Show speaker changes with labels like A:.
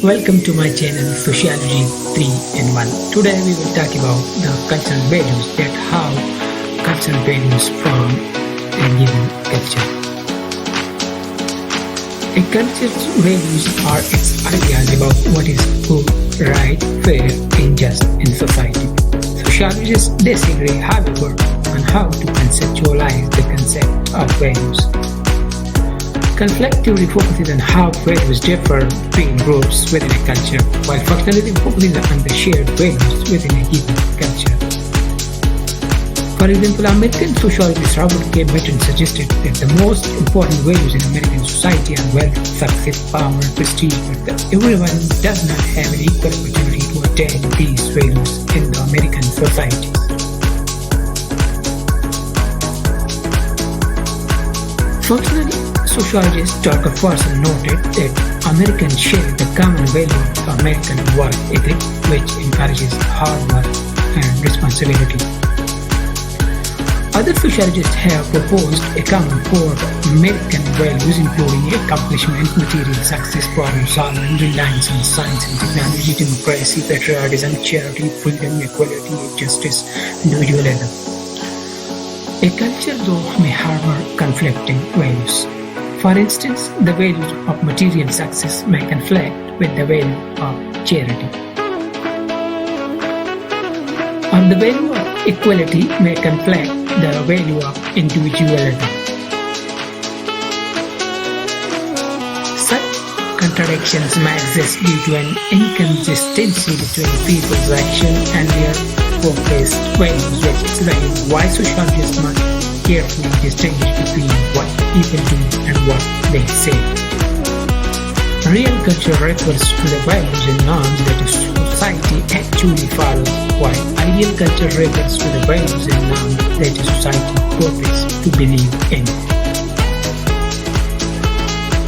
A: Welcome to my channel Sociology 3 in 1. Today we will talk about the cultural values that how cultural values form a given culture. A culture's values are its ideas about what is good, right, fair, and just in society. Sociologists disagree, however, on how to conceptualize the concept of values. Conflictivity focuses on how values differ between groups within a culture, while functionalism focuses on the shared values within a given culture. For example, American sociologist Robert K. Merton suggested that the most important values in American society are wealth, success, power, prestige, but that everyone does not have an equal opportunity to attain these values in the American society. Functionally, sociologist Dr. Forson noted that Americans share the common value of American work ethic, which encourages hard work and responsibility. Other sociologists have proposed a common core of American values, including accomplishment, material success, problem solving, reliance on science and technology, democracy, patriotism, charity, freedom, equality, justice, individualism. A culture, though, may harbor conflicting values. For instance, the value of material success may conflict with the value of charity. Or the value of equality may conflict the value of individualism. Such contradictions may exist due to an inconsistency between people's action and their professed values, which explains why sociologists must carefully distinguish between what people do and what they say. Real culture refers to the values and norms that a society actually follows, while ideal culture refers to the values and norms that a society purports to believe in.